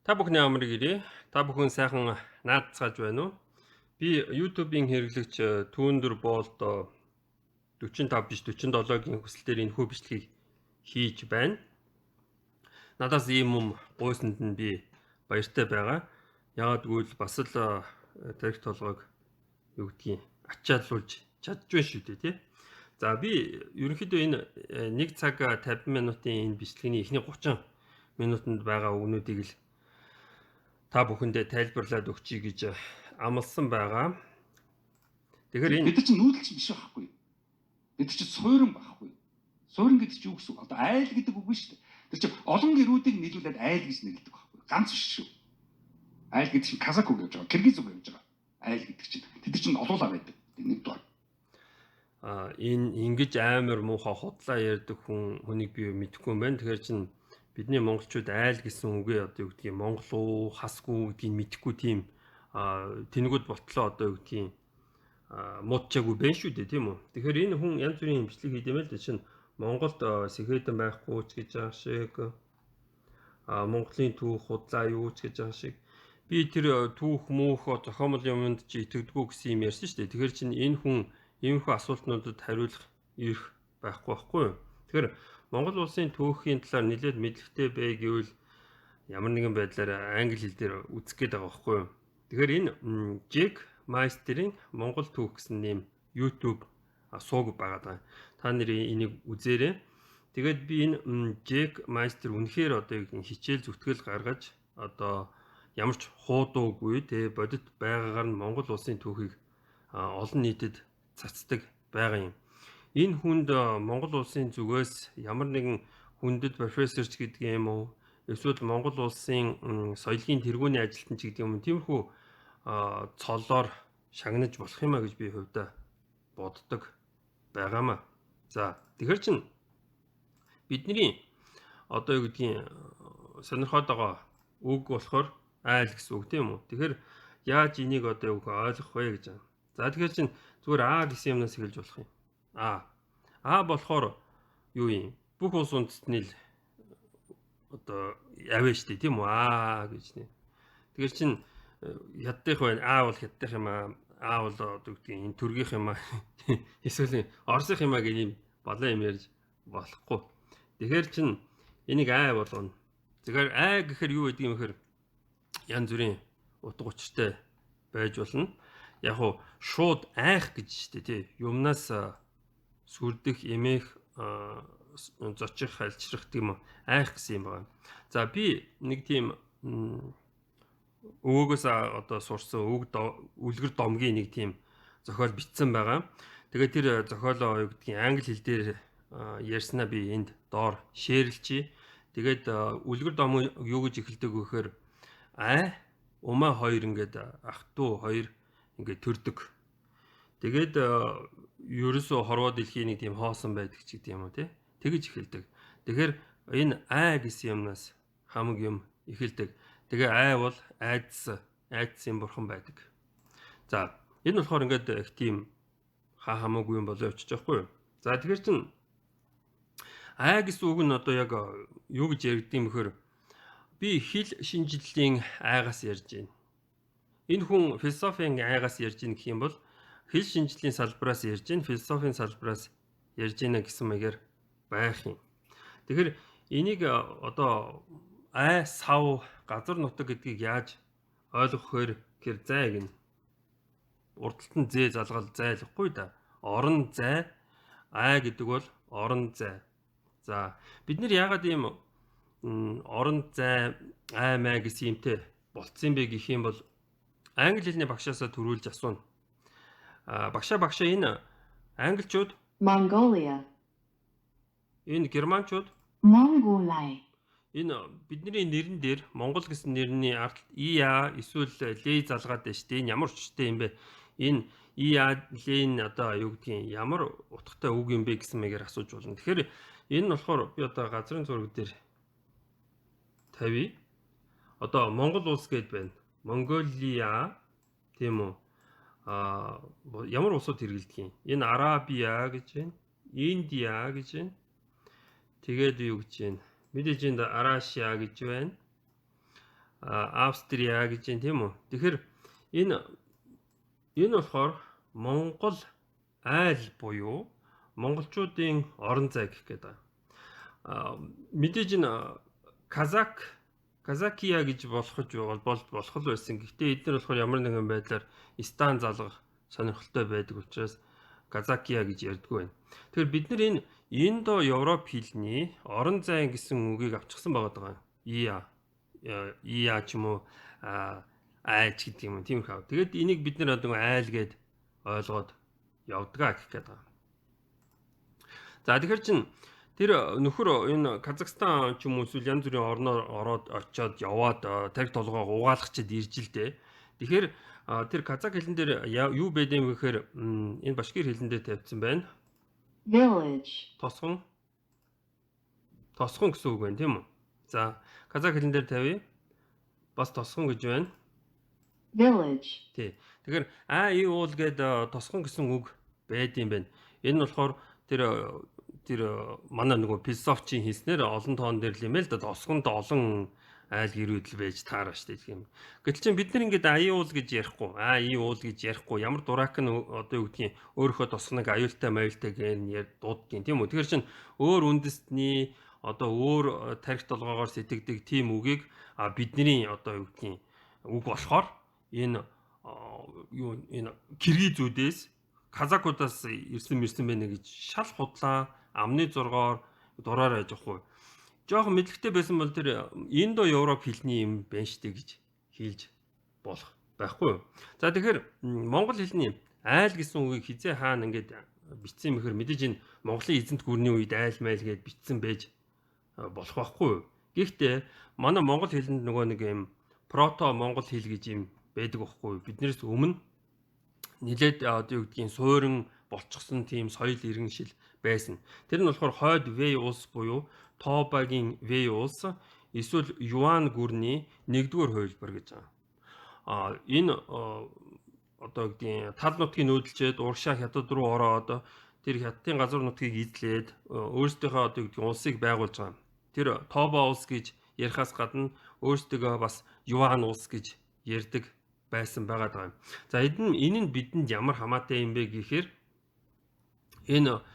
Та бүхний амрыг ирээ. Та бүхэн сайхан наацгааж байна уу? Би YouTube-ийн хэрэглэгч Түүндэр Болт 45 биш 47-гийн хүсэл дээр энэхүү бичлэгийг хийж байна. Надаас ийм юм гуйсанд нь би баяртай байгаа. Яагад гэвэл бас л тарих толгойг юу гэдгийг ачаалуулж чадчих шүү дээ, тий. За би ерөнхийдөө энэ 1 цаг 50 минутын энэ бичлэгийн эхний 30 минутанд байгаа үгнүүдийг л та бүхэндээ тайлбарлаад өгчий гэж амласан байгаа. Тэгэхээр энэ бид нар чинь нүүдэлч биш байхгүй. Бид нар чинь суурин байхгүй. Суурин гэдэг чинь юу гэсэн үг? Одоо айл гэдэг үг биш үү? Тэр чинь олон гэрүүдийг нийлүүлээд айл гэж нэрлэдэг байхгүй. Ганц биш шүү. Айл гэдэг чинь казак үг гэж байгаа. Киргиз үг гэж байгаа. Айл гэдэг чинь тэд чинь олуулаа байдаг. Нэг дугаар. Энэ ингэж амар муухай худлаа ярьдаг хүнийг би мэдэхгүй юм байна. Тэгэхээр чинь бидний монголчууд айл гэсэн үгээ одоо юу гэдгийг монгол уу хасгүй гэдгийг мэдэхгүй тийм тэнэгүүд болтлоо одоо юу гэдгийг муудчаагүй байна шүү дээ, тийм үү. Тэгэхээр энэ хүн янз бүрийн имжлэг хийдэм байл дээ чинь Монголд сэхэдэн байхгүй ч гэж байгаа шиг Монголын түүх худлаа юу ч гэж байгаа шиг би тэр түүх мөнх зохиомл юмд чи итгэдэггүй гэсэн юм ярьсан шүү дээ. Тэгэхээр чинь энэ хүн иймэрхүү асуултнуудад хариулах эрх байхгүй байхгүй юу. Тэгэхээр Монгол улсын түүхийн талаар нэлээд мэдлэгтэй бай гэвэл ямар нэгэн байдлаар англи хэл дээр үзэх гээд байгаа байхгүй юу. Тэгэхээр энэ Джек Майстерийн Монгол түүх гэсэн нэм YouTube сууг байгаа. Та нарын энийг үзээрэй. Тэгээд би энэ Джек Майстер үнэхээр одоо хичээл зүтгэл гаргаж одоо ямар ч хуудуугүй те бодит байгаагаар нь Монгол улсын түүхийг олон нийтэд цацдаг байгаа юм. Энэ хүнд Монгол улсын зүгээс ямар нэгэн хүндэт профессорч гэдэг юм уу? Эсвэл Монгол улсын соёлын тэргүүний ажилтан ч гэдэг юм. Тиймэрхүү цолоор шагнаж болох юм а гэж би хувьдаа боддог байгаамаа. За тэгэхээр чин бидний одоо юу гэдгийг сонирхоод байгаа үг болохоор айл гэсэн үг тийм үү. Тэгэхээр яаж энийг одоо юу ойлгох вэ гэж байна. За тэгэхээр чин зүгээр А гэсэн юмнаас эхэлж болох юм. А болохоор юу юм? Бүх улс үндэстний л одоо аваа штэ тийм үү? А гэж нэ. Тэгэхээр чин хятадх байна. А бол хятадх юм аа. А бол одоо гэдгийг энэ төргийнх юм аа. Эсвэл Оросынх юм аа гэх юм балан юм ярьж болохгүй. Тэгэхээр чин энийг А болгоно. Тэгэхээр А гэхээр юу гэдэг юм бэхээр янз бүрийн утга учиртай байж болно. Яг уу шууд айх гэж штэ тий. Юмнаас сүрдэх, эмээх, зочих, хальчрах гэм айх гэсэн юм байна. За би нэг тийм өвөөгөөс одоо сурсан үлгэр домгийн нэг тийм зохиол бичсэн байгаа. Тэгээд тэр зохиолоо юу гэдгийг англи хэл дээр ярьснаа би энд доор шеэрлчихье. Тэгээд үлгэр дом юу гэж эхэлдэг вэ гэхээр умаа хоёр ингээд ах トゥ хоёр ингээд төрдөг. Тэгээд ерөөсөө хорвоо дэлхийн нэг тийм хоосон байдаг ч гэдэг юм уу тий. Тэгэж эхэлдэг. Тэгэхээр энэ гэсэн юмнаас хамаг юм эхэлдэг. Тэгээ бол айдсан бурхан байдаг. За энэ болохоор ингээд их тийм хамаагүй юм болоо явчих жоохгүй юу. За тэгэхээр чин гэсэн үг нь одоо яг юу гэж яригдсан юм бэхээр би хэл шинжлэлийн айгаас ярьж байна. Энэ хүн философийн айгаас ярьж ийн гэх юм бол хэл шинжлэлийн салбараас ярьж ийн, философийн салбараас ярьж ийна гэсэн маягаар байх юм. Тэгэхээр энийг одоо сав газар нутаг гэдгийг яаж ойлгох вэ гэхээр зай гин. Урдталт нь зээ залгал зайлахгүй да. Орон зай гэдэг бол орон зай. За бид нэр яагаад ийм орон зай маа гэсэн юмтэй болцсон бэ гэх юм бол англи хэлний багшаасаа төрүүлж асууна. Багшаа энэ англичууд Mongolia. Энэ германчууд Mongolai. Энэ бидний нэрэн дээр Монгол гэсэн нэрний ард эсвэл лей залгаад байна шүү дээ. Энэ ямар учиртай юм бэ? Энэ лейн одоо юу гэдгийг ямар утгатай үг юм бэ гэсэн маягаар асууж болно. Тэгэхээр энэ нь болохоор би одоо газрын зураг дээр тавья. Одоо Монгол улс гээд байна. Монголиа тийм үү? Ямар улсууд хэрэглэдэг юм? Энэ Арабиа гэж байна. Индиа гэж байна. Тэгээд юу гэж байна? Мэдээж энд Арашиа гэж байна. Австрия гэж юм тийм үү. Тэгэхээр энэ болохоор Монгол айл буюу монголчуудын орон зай гэх гэдэг. Мэдээж энэ Казакия гэж болох байсан. Гэхдээ эдгээр болохоор ямар нэгэн байдлаар стан залгах сонирхолтой байдаг учраас Казакия гэж ярьдгүй байна. Тэгэхээр бид нар энэ Индо-Европ хэлний орон зай гэсэн үгийг авчихсан байгаа. Ия ч юм уу айч гэдэг юм тийм хав. Тэгээд энийг бид нар одоо айл гэд ойлгоод явдгаа гэх гээд байгаа. За тэгэхээр чин тэр нөхөр энэ Казахстан ч юм уу эсвэл янз бүрийн орноор ороод очиод яваад тарих толгойг угаалгачид ирж л дээ. Тэгэхээр тэр казак хэлэн дээр юу байд юм гэхээр энэ башкир хэлэн дээр тавьсан байна. Village. Тосгон гэсэн үг байна тийм үү? За казак хэлэн дээр тавья. Бас тосгон гэж байна. Village. Тий. Тэгэхээр уул гэдэг тосгон гэсэн үг байд юм байна. Энэ нь болохоор тэр манай нөгөө философчийн хийснээр олон тоон дээр л юм л да тосгонд олон айл гэрүүдл байж таараа штэ гэх юм. Гэтэл чинь бид нар ингээд уул гэж ярихгүй ямар дурак нь одоо юу гэдгийг өөрийнхөө тосгоныг аюултай маюултай гэн дууддгийн тийм үү. Тэгэхээр чинь өөр үндэстний одоо өөр тарих толгоогоор сэтгэдэг тийм үгийг бидний одоо юу гэдгийг үг болохоор энэ киргизүүдээс казакуудаас ирсэн байна гэж шал худлаа амны зургаар дураар байж ахгүй. Жохон мэдлэгтэй байсан бол тэр Индо-Европ хэлний юм байна штэ гэж хэлж болох байхгүй юу. За тэгэхээр монгол хэлний айл гэсэн үгийг хизээ хаана ингээд бичсэн мэхэр мэдээж энэ Монголын эзэнт гүрний үед айл майл гэж бичсэн байж болох байхгүй юу. Гэхдээ манай монгол хэлэнд нөгөө нэг юм прото монгол хэл гэж юм байдаг байхгүй юу. Биднээс өмнө нэлээд одоо юу гэдгийг суурин болчихсон тийм соёл иргэншил байсан. Тэр нь болохоор хойд Вэй улс буюу Тобагийн Вэй улс эсвэл Юан гүрний 1-р хувилбар гэж байгаа. Энэ одоо гэдгийг тал нутгийг нүүдэлчээд урагшаа хятад руу ороод тэр хятадын газар нутгийг эзлээд өөрсдийнхөө одоо гэдгийг улсыг байгуулж байгаа. Тэр Тоба улс гэж ярихаас гадна өөрсдөө бас Юан улс гэж ярьдаг байсан байгаад байгаа юм. За энэ нь бидэнд ямар хамаатай юм бэ гэхээр энэ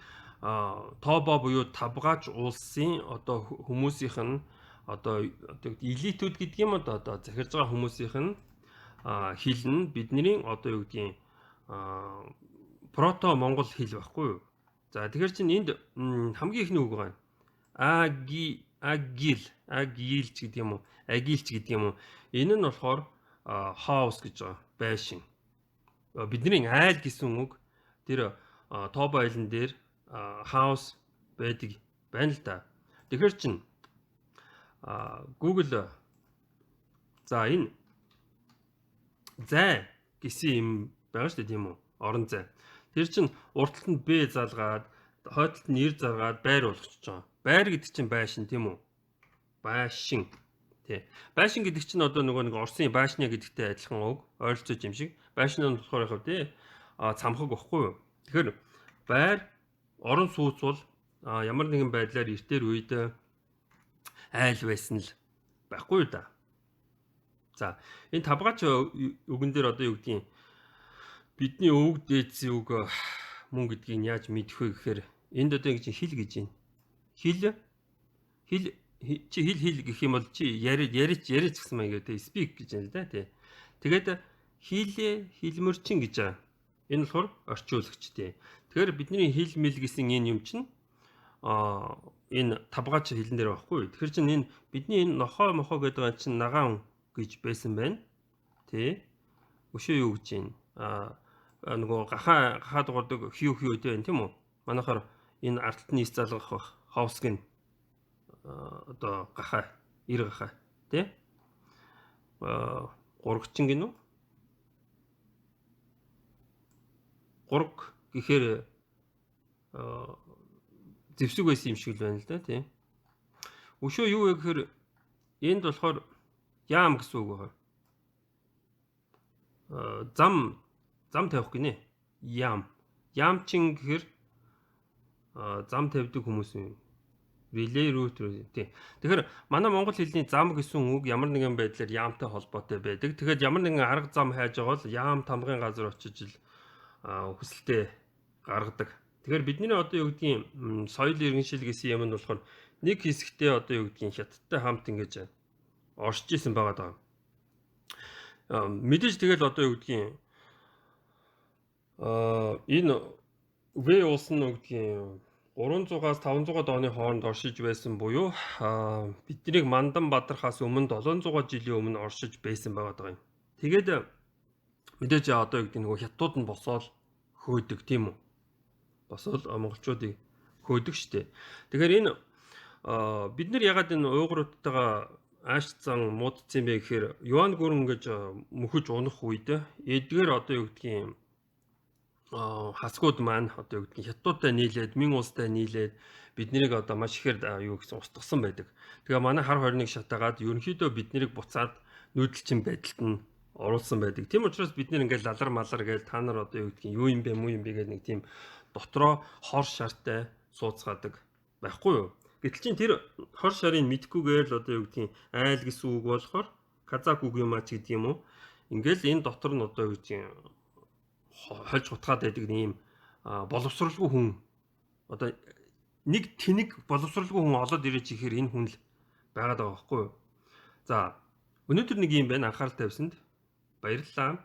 Тоба буюу табгаач улсын одоо хүмүүсийнх нь одоо элитүүд гэдэг юм одоо захирж байгаа хүмүүсийнх нь хэл нь бидний одоо юу гэдгийг прото монгол хэл байхгүй юу. За тэгэхээр чинь энд хамгийн ихний үг байгаа. Агилч гэдэг юм уу? Агилч гэдэг юм уу? Энэ нь болохоор хаус гэж байгаа. Байшин. Бидний айл гэсэн үг тэр Тоба айлан дээр хаус байдаг байна л да. Тэгэхээр чин Google за энэ зай гэсэн юм байгаа шүү дээ тийм үү? Орон зай. Тэр чин урталт нь Б залгаад хойдолт нь 90 заргаад байр болгочихж байгаа. Байр гэдэг чинь байшин тийм үү? Байшин. Тий. Байшин гэдэг чинь одоо нөгөө нэг Орсын башня гэдэгтэй адилхан үг. Ойролцоо юм шиг. Байшин нь болохоор яхав тий. Цамхаг واخгүй юу? Тэгэхээр байр орон сууц бол ямар нэгэн байдлаар эртээр үед айл байсан л байхгүй юу да. За энэ табгаач үгэн дээр одоо юу гэдгийг бидний өвөг дээдсийн үг мөн гэдгийг яаж мэдэх вэ гэхээр энд одоо ингэж хил гэж байна. Хил гэх юм бол чи яриач гэсэн маяг тэ speak гэж байна л да тий. Тэгээд хилмөрчин гэж байгаа. Энэ болохоор орчуулагч тий. Тэгэхээр бидний хил мэл гэсэн энэ юм чинь энэ табгаач хэлэн дээр байхгүй. Тэгэхээр чинь энэ бидний энэ нохоо мохоо гэдэг байгаа чинь нагаан гэж байсан байна. Тий. Өшөө юу гэж байна? Нөгөө гахаа дуурдаг хүү үтэй байна тийм үү? Манайхаар энэ ардталт нийс залгах ховсг нь одоо гахаа, ир гахаа тий? Гурагчин гинүү? Гураг гэхээр зэвсэг байсан юм шиг л байна л да тий. Өшөө юу вэ гэхээр энд болохоор яам гэсэн үг байна. Зам тавих гинэ. Яам чин гэхээр зам тавьдаг хүмүүс юм. Relay route тий. Тэгэхээр манай монгол хэлний зам гэсэн үг ямар нэгэн байдлаар яамтай холбоотой байдаг. Тэгэхээр ямар нэгэн арга зам хайж байгаа бол яам тамгын газар очиж л хүсэлтээ гаргадаг. Тэгэхээр бидний одоо юу гэдгийг соёл иргэншил гэсэн юм нь болохоор нэг хэсэгтээ одоо юу гэдгийг хятадтай хамт ингэж оршиж исэн байгаа даа. Мэдээж тэгэл одоо юу гэдгийг энэ В улс нь юу гэдгийг 300-аас 500 оны хооронд оршиж байсан буюу биднийг Мандан бадрахаас өмнө 700 жилийн өмнө оршиж байсан байгаа юм. Тэгээд мэдээж одоо юу гэдэг нөгөө хятадууд нь босоод хөөдөг тийм үү? Босоод монголчуудыг хөөдөг штэ. Тэгэхээр энэ бид нар ягаад энэ уйгуруудтайгаа аашцсан муудцсан бэ гэхээр юан гүрэн гэж мөхөж унах үед эдгээр одоо юу гэдгийг хасгууд маань одоо юу гэдгийг хятадтай нийлээд мэн улстай нийлээд биднийг одоо маш ихээр юу гэсэн устгасан байдаг. Тэгээ манай хар хорныг шатаагаад ерөнхийдөө биднийг буцаад нүүдэлчин байдалд нь оруулсан байдаг. Тийм учраас бид нэр ингээл лалар малар гээл та нар одоо юу гэдгийг юу юм бэ муу юм бэ гэдэг нэг тийм дотроо хор шартай сууцгаадаг байхгүй юу? Гэтэл чинь тэр хор шарыг мэдхгүйгээр л одоо юу гэдгийг айл гэсэн үг болохоор казак үг юм а ч гэдэг юм уу? Ингээл энэ дотор нь одоо юу гэдгийг хольж гутгаад байдаг ийм боловсралгүй хүн одоо нэг тэнэг боловсралгүй хүн олоод ирэж ихээр энэ хүн л байгаад байгаа байхгүй юу? За өнөөдөр нэг юм байна анхаарал тавьсанд баярлалаа.